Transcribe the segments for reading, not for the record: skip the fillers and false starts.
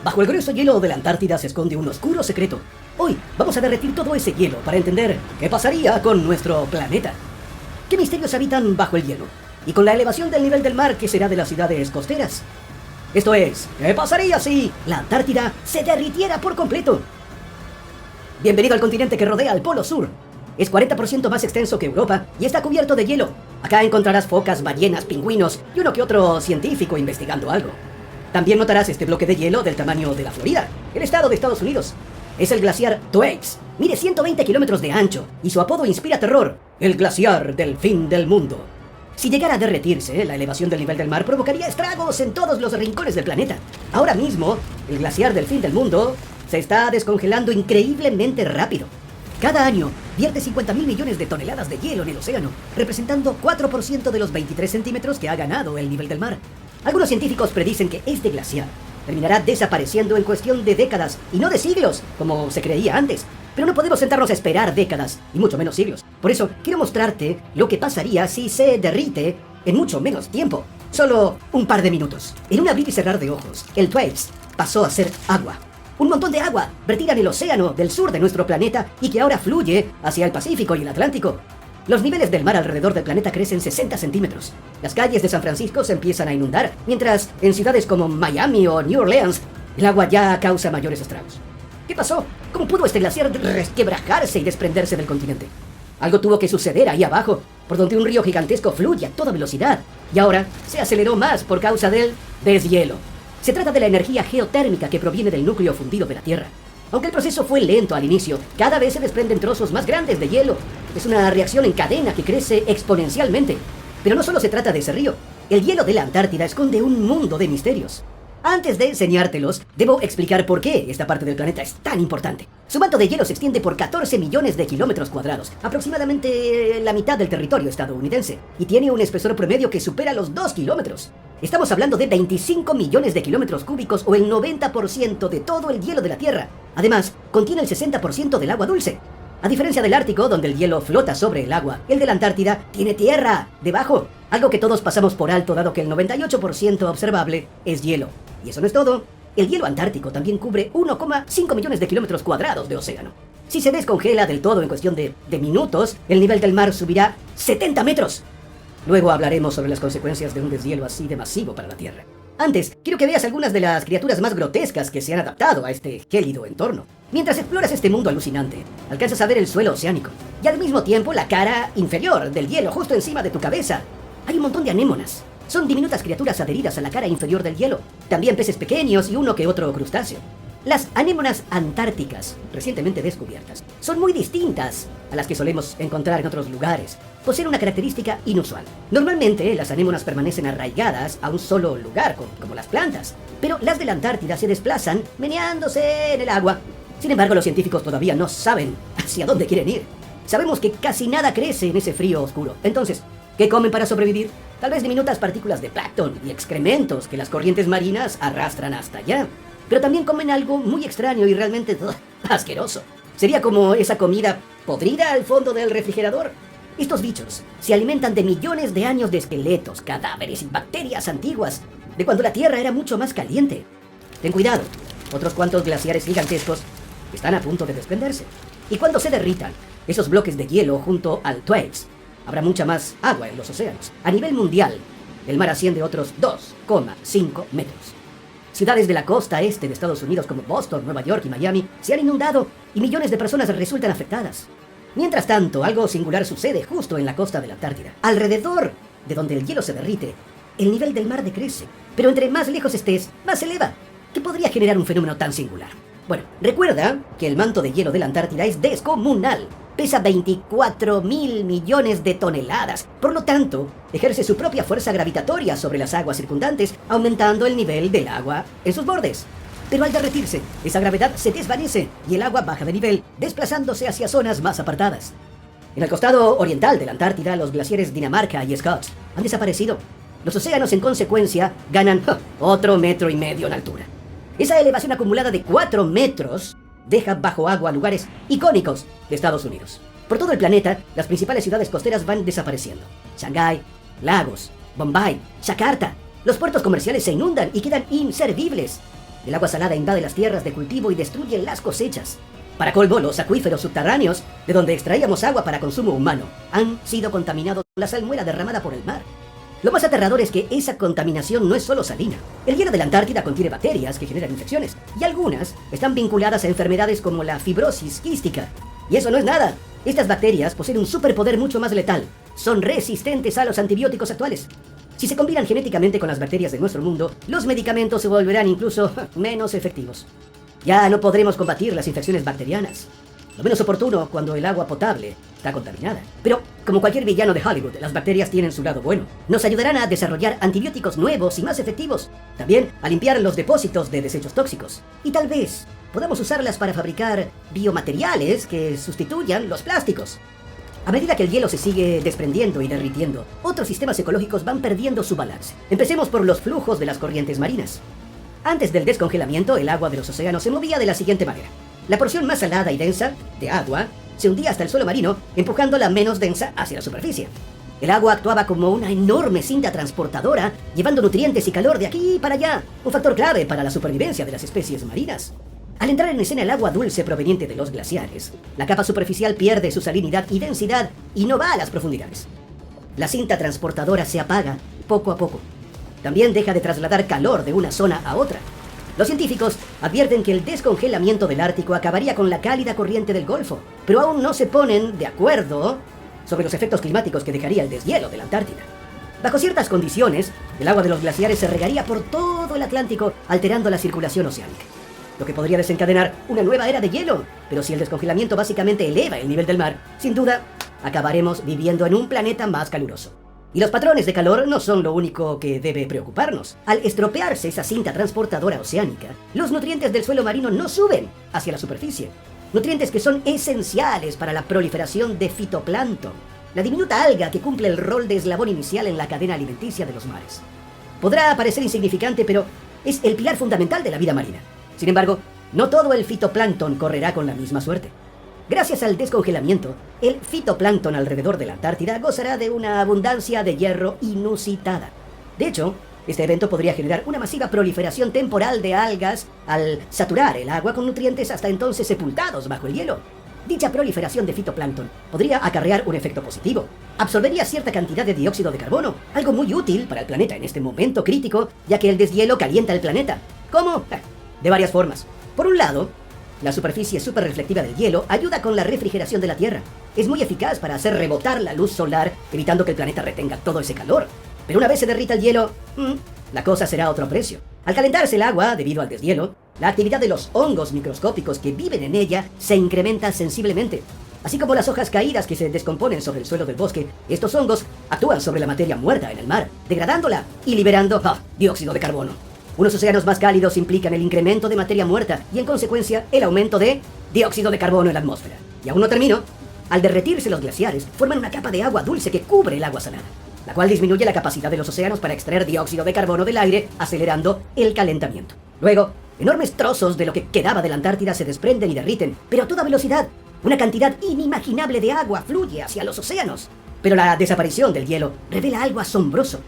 Bajo el grueso hielo de la Antártida se esconde un oscuro secreto. Hoy vamos a derretir todo ese hielo para entender qué pasaría con nuestro planeta. ¿Qué misterios habitan bajo el hielo? Y con la elevación del nivel del mar, ¿qué será de las ciudades costeras? Esto es, ¿qué pasaría si la Antártida se derritiera por completo? Bienvenido al continente que rodea al Polo Sur. Es 40% más extenso que Europa y está cubierto de hielo. Acá encontrarás focas, ballenas, pingüinos y uno que otro científico investigando algo. También notarás este bloque de hielo del tamaño de la Florida, el estado de Estados Unidos. Es el glaciar Thwaites. Mide 120 kilómetros de ancho y su apodo inspira terror: el glaciar del fin del mundo. Si llegara a derretirse, la elevación del nivel del mar provocaría estragos en todos los rincones del planeta. Ahora mismo, el glaciar del fin del mundo se está descongelando increíblemente rápido. Cada año vierte 50.000 millones de toneladas de hielo en el océano, representando 4% de los 23 centímetros que ha ganado el nivel del mar. Algunos científicos predicen que este glaciar terminará desapareciendo en cuestión de décadas y no de siglos, como se creía antes. Pero no podemos sentarnos a esperar décadas, y mucho menos siglos. Por eso, quiero mostrarte lo que pasaría si se derrite en mucho menos tiempo. Solo un par de minutos. En un abrir y cerrar de ojos, el Thwaites pasó a ser agua. Un montón de agua vertida en el océano del sur de nuestro planeta y que ahora fluye hacia el Pacífico y el Atlántico. Los niveles del mar alrededor del planeta crecen 60 centímetros. Las calles de San Francisco se empiezan a inundar, mientras en ciudades como Miami o New Orleans, el agua ya causa mayores estragos. ¿Qué pasó? ¿Cómo pudo este glaciar resquebrajarse y desprenderse del continente? Algo tuvo que suceder ahí abajo, por donde un río gigantesco fluye a toda velocidad, y ahora se aceleró más por causa del deshielo. Se trata de la energía geotérmica que proviene del núcleo fundido de la Tierra. Aunque el proceso fue lento al inicio, cada vez se desprenden trozos más grandes de hielo. Es una reacción en cadena que crece exponencialmente. Pero no solo se trata de ese río. El hielo de la Antártida esconde un mundo de misterios. Antes de enseñártelos, debo explicar por qué esta parte del planeta es tan importante. Su manto de hielo se extiende por 14 millones de kilómetros cuadrados, aproximadamente la mitad del territorio estadounidense, y tiene un espesor promedio que supera los 2 kilómetros. Estamos hablando de 25 millones de kilómetros cúbicos o el 90% de todo el hielo de la Tierra. Además, contiene el 60% del agua dulce. A diferencia del Ártico, donde el hielo flota sobre el agua, el de la Antártida tiene tierra debajo, algo que todos pasamos por alto dado que el 98% observable es hielo. Y eso no es todo. El hielo antártico también cubre 1,5 millones de kilómetros cuadrados de océano. Si se descongela del todo en cuestión de minutos, el nivel del mar subirá 70 metros. Luego hablaremos sobre las consecuencias de un deshielo así de masivo para la Tierra. Antes, quiero que veas algunas de las criaturas más grotescas que se han adaptado a este gélido entorno. Mientras exploras este mundo alucinante, alcanzas a ver el suelo oceánico y al mismo tiempo la cara inferior del hielo justo encima de tu cabeza. Hay un montón de anémonas. Son diminutas criaturas adheridas a la cara inferior del hielo. También peces pequeños y uno que otro crustáceo. Las anémonas antárticas, recientemente descubiertas, son muy distintas a las que solemos encontrar en otros lugares. Poseen una característica inusual. Normalmente, las anémonas permanecen arraigadas a un solo lugar, como las plantas. Pero las de la Antártida se desplazan meneándose en el agua. Sin embargo, los científicos todavía no saben hacia dónde quieren ir. Sabemos que casi nada crece en ese frío oscuro. Entonces, ¿qué comen para sobrevivir? Tal vez diminutas partículas de plancton y excrementos que las corrientes marinas arrastran hasta allá. Pero también comen algo muy extraño y realmente asqueroso. Sería como esa comida podrida al fondo del refrigerador. Estos bichos se alimentan de millones de años de esqueletos, cadáveres y bacterias antiguas, de cuando la Tierra era mucho más caliente. Ten cuidado, otros cuantos glaciares gigantescos están a punto de desprenderse. Y cuando se derritan esos bloques de hielo junto al Thwaites, habrá mucha más agua en los océanos. A nivel mundial, el mar asciende otros 2,5 metros. Ciudades de la costa este de Estados Unidos como Boston, Nueva York y Miami se han inundado y millones de personas resultan afectadas. Mientras tanto, algo singular sucede justo en la costa de la Antártida. Alrededor de donde el hielo se derrite, el nivel del mar decrece. Pero entre más lejos estés, más se eleva. ¿Qué podría generar un fenómeno tan singular? Bueno, recuerda que el manto de hielo de la Antártida es descomunal. Pesa 24.000 millones de toneladas. Por lo tanto, ejerce su propia fuerza gravitatoria sobre las aguas circundantes, aumentando el nivel del agua en sus bordes. Pero al derretirse, esa gravedad se desvanece y el agua baja de nivel, desplazándose hacia zonas más apartadas. En el costado oriental de la Antártida, los glaciares Dinamarca y Scott han desaparecido. Los océanos, en consecuencia, ganan otro 1,5 metros en altura. Esa elevación acumulada de 4 metros deja bajo agua lugares icónicos de Estados Unidos. Por todo el planeta, las principales ciudades costeras van desapareciendo. Shanghái, Lagos, Bombay, Yakarta. Los puertos comerciales se inundan y quedan inservibles. El agua salada invade las tierras de cultivo y destruye las cosechas. Para colmo, los acuíferos subterráneos, de donde extraíamos agua para consumo humano, han sido contaminados por la salmuera derramada por el mar. Lo más aterrador es que esa contaminación no es solo salina. El hielo de la Antártida contiene bacterias que generan infecciones, y algunas están vinculadas a enfermedades como la fibrosis quística. Y eso no es nada. Estas bacterias poseen un superpoder mucho más letal. Son resistentes a los antibióticos actuales. Si se combinan genéticamente con las bacterias de nuestro mundo, los medicamentos se volverán incluso menos efectivos. Ya no podremos combatir las infecciones bacterianas. Lo menos oportuno cuando el agua potable está contaminada. Pero, como cualquier villano de Hollywood, las bacterias tienen su lado bueno. Nos ayudarán a desarrollar antibióticos nuevos y más efectivos. También a limpiar los depósitos de desechos tóxicos. Y tal vez podamos usarlas para fabricar biomateriales que sustituyan los plásticos. A medida que el hielo se sigue desprendiendo y derritiendo, otros sistemas ecológicos van perdiendo su balance. Empecemos por los flujos de las corrientes marinas. Antes del descongelamiento, el agua de los océanos se movía de la siguiente manera. La porción más salada y densa de agua se hundía hasta el suelo marino, empujando la menos densa hacia la superficie. El agua actuaba como una enorme cinta transportadora, llevando nutrientes y calor de aquí para allá, un factor clave para la supervivencia de las especies marinas. Al entrar en escena el agua dulce proveniente de los glaciares, la capa superficial pierde su salinidad y densidad y no va a las profundidades. La cinta transportadora se apaga poco a poco. También deja de trasladar calor de una zona a otra. Los científicos advierten que el descongelamiento del Ártico acabaría con la cálida corriente del Golfo, pero aún no se ponen de acuerdo sobre los efectos climáticos que dejaría el deshielo de la Antártida. Bajo ciertas condiciones, el agua de los glaciares se regaría por todo el Atlántico, alterando la circulación oceánica, lo que podría desencadenar una nueva era de hielo. Pero si el descongelamiento básicamente eleva el nivel del mar, sin duda, acabaremos viviendo en un planeta más caluroso. Y los patrones de calor no son lo único que debe preocuparnos. Al estropearse esa cinta transportadora oceánica, los nutrientes del suelo marino no suben hacia la superficie. Nutrientes que son esenciales para la proliferación de fitoplancton, la diminuta alga que cumple el rol de eslabón inicial en la cadena alimenticia de los mares. Podrá parecer insignificante, pero es el pilar fundamental de la vida marina. Sin embargo, no todo el fitoplancton correrá con la misma suerte. Gracias al descongelamiento, el fitoplancton alrededor de la Antártida gozará de una abundancia de hierro inusitada. De hecho, este evento podría generar una masiva proliferación temporal de algas al saturar el agua con nutrientes hasta entonces sepultados bajo el hielo. Dicha proliferación de fitoplancton podría acarrear un efecto positivo. Absorbería cierta cantidad de dióxido de carbono, algo muy útil para el planeta en este momento crítico, ya que el deshielo calienta el planeta. ¿Cómo? De varias formas. Por un lado, la superficie superreflectiva del hielo ayuda con la refrigeración de la Tierra. Es muy eficaz para hacer rebotar la luz solar, evitando que el planeta retenga todo ese calor. Pero una vez se derrita el hielo, la cosa será a otro precio. Al calentarse el agua, debido al deshielo, la actividad de los hongos microscópicos que viven en ella se incrementa sensiblemente. Así como las hojas caídas que se descomponen sobre el suelo del bosque, estos hongos actúan sobre la materia muerta en el mar, degradándola y liberando dióxido de carbono. Unos océanos más cálidos implican el incremento de materia muerta y, en consecuencia, el aumento de dióxido de carbono en la atmósfera. Y aún no termino. Al derretirse los glaciares, forman una capa de agua dulce que cubre el agua salada, la cual disminuye la capacidad de los océanos para extraer dióxido de carbono del aire, acelerando el calentamiento. Luego, enormes trozos de lo que quedaba de la Antártida se desprenden y derriten, pero a toda velocidad. Una cantidad inimaginable de agua fluye hacia los océanos. Pero la desaparición del hielo revela algo asombroso.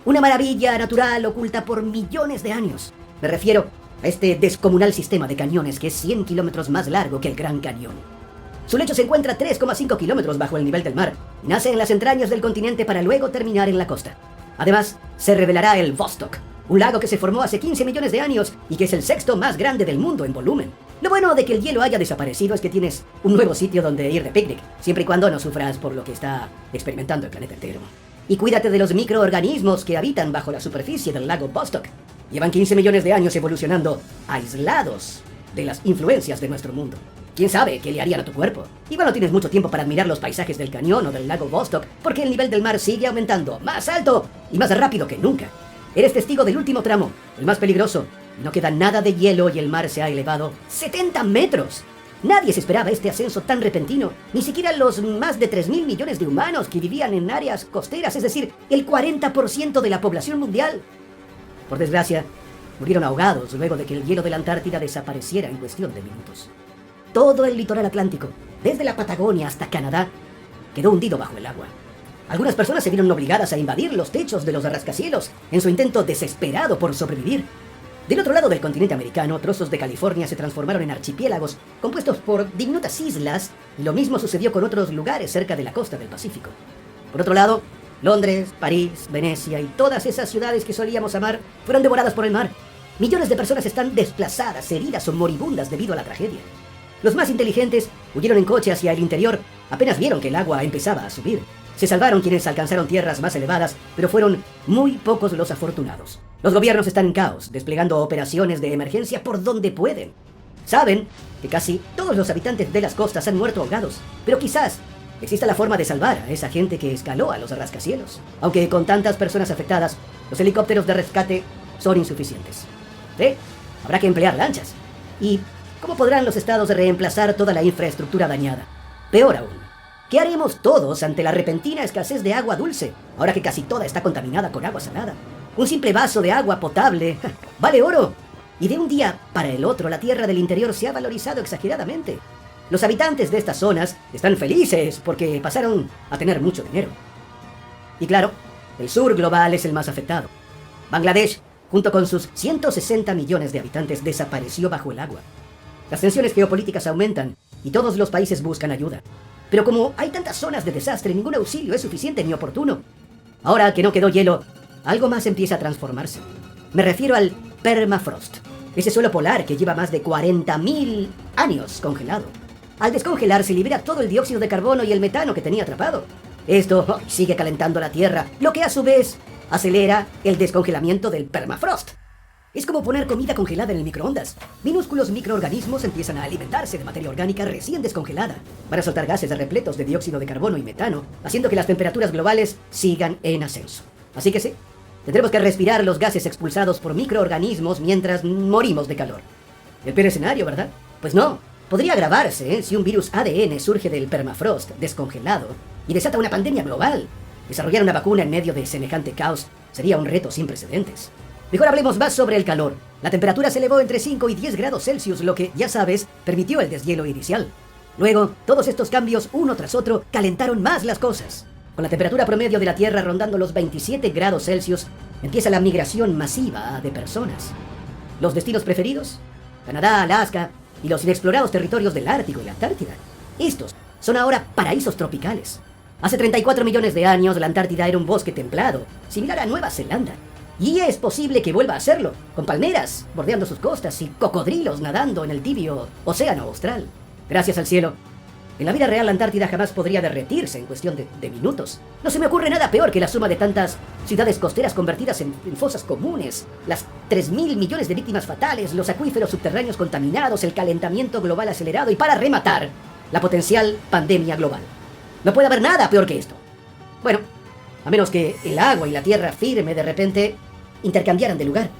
Una maravilla natural oculta por millones de años. Me refiero a este descomunal sistema de cañones que es 100 kilómetros más largo que el Gran Cañón. Su lecho se encuentra 3,5 kilómetros bajo el nivel del mar y nace en las entrañas del continente para luego terminar en la costa. Además, se revelará el Vostok, un lago que se formó hace 15 millones de años y que es el sexto más grande del mundo en volumen. Lo bueno de que el hielo haya desaparecido es que tienes un nuevo sitio donde ir de picnic, siempre y cuando no sufras por lo que está experimentando el planeta entero. Y cuídate de los microorganismos que habitan bajo la superficie del lago Vostok. Llevan 15 millones de años evolucionando, aislados de las influencias de nuestro mundo. ¿Quién sabe qué le harían a tu cuerpo? Igual no tienes mucho tiempo para admirar los paisajes del cañón o del lago Vostok, porque el nivel del mar sigue aumentando, más alto y más rápido que nunca. Eres testigo del último tramo, el más peligroso. No queda nada de hielo y el mar se ha elevado 70 metros. Nadie se esperaba este ascenso tan repentino, ni siquiera los más de 3.000 millones de humanos que vivían en áreas costeras, es decir, el 40% de la población mundial. Por desgracia, murieron ahogados luego de que el hielo de la Antártida desapareciera en cuestión de minutos. Todo el litoral atlántico, desde la Patagonia hasta Canadá, quedó hundido bajo el agua. Algunas personas se vieron obligadas a invadir los techos de los rascacielos en su intento desesperado por sobrevivir. Del otro lado del continente americano, trozos de California se transformaron en archipiélagos compuestos por diminutas islas, y lo mismo sucedió con otros lugares cerca de la costa del Pacífico. Por otro lado, Londres, París, Venecia y todas esas ciudades que solíamos amar fueron devoradas por el mar. Millones de personas están desplazadas, heridas o moribundas debido a la tragedia. Los más inteligentes huyeron en coche hacia el interior, apenas vieron que el agua empezaba a subir. Se salvaron quienes alcanzaron tierras más elevadas, pero fueron muy pocos los afortunados. Los gobiernos están en caos, desplegando operaciones de emergencia por donde pueden. Saben que casi todos los habitantes de las costas han muerto ahogados, pero quizás exista la forma de salvar a esa gente que escaló a los rascacielos. Aunque con tantas personas afectadas, los helicópteros de rescate son insuficientes. ¿Sí? Habrá que emplear lanchas. ¿Y cómo podrán los estados reemplazar toda la infraestructura dañada? Peor aún, ¿qué haremos todos ante la repentina escasez de agua dulce, ahora que casi toda está contaminada con agua salada? Un simple vaso de agua potable vale oro. Y de un día para el otro, la tierra del interior se ha valorizado exageradamente. Los habitantes de estas zonas están felices porque pasaron a tener mucho dinero. Y claro, el sur global es el más afectado. Bangladesh, junto con sus 160 millones de habitantes, desapareció bajo el agua. Las tensiones geopolíticas aumentan y todos los países buscan ayuda. Pero como hay tantas zonas de desastre, ningún auxilio es suficiente ni oportuno. Ahora que no quedó hielo, algo más empieza a transformarse. Me refiero al permafrost, ese suelo polar que lleva más de 40.000 años congelado. Al descongelar se libera todo el dióxido de carbono y el metano que tenía atrapado. Esto sigue calentando la Tierra, lo que a su vez acelera el descongelamiento del permafrost. Es como poner comida congelada en el microondas. Minúsculos microorganismos empiezan a alimentarse de materia orgánica recién descongelada. Van a soltar gases repletos de dióxido de carbono y metano, haciendo que las temperaturas globales sigan en ascenso. Así que sí, tendremos que respirar los gases expulsados por microorganismos mientras morimos de calor. El peor escenario, ¿verdad? Pues no. Podría agravarse si un virus ADN surge del permafrost descongelado y desata una pandemia global. Desarrollar una vacuna en medio de semejante caos sería un reto sin precedentes. Mejor hablemos más sobre el calor. La temperatura se elevó entre 5 y 10 grados Celsius, lo que, ya sabes, permitió el deshielo inicial. Luego, todos estos cambios, uno tras otro, calentaron más las cosas. Con la temperatura promedio de la Tierra rondando los 27 grados Celsius, empieza la migración masiva de personas. ¿Los destinos preferidos? Canadá, Alaska y los inexplorados territorios del Ártico y la Antártida. Estos son ahora paraísos tropicales. Hace 34 millones de años, la Antártida era un bosque templado, similar a Nueva Zelanda. Y es posible que vuelva a hacerlo, con palmeras bordeando sus costas y cocodrilos nadando en el tibio océano austral. Gracias al cielo, en la vida real la Antártida jamás podría derretirse en cuestión de minutos. No se me ocurre nada peor que la suma de tantas ciudades costeras convertidas en fosas comunes, las 3.000 millones de víctimas fatales, los acuíferos subterráneos contaminados, el calentamiento global acelerado y, para rematar, la potencial pandemia global. No puede haber nada peor que esto. Bueno, a menos que el agua y la tierra firme de repente intercambiaran de lugar.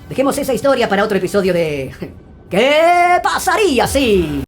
Dejemos esa historia para otro episodio de... ¿Qué pasaría si...?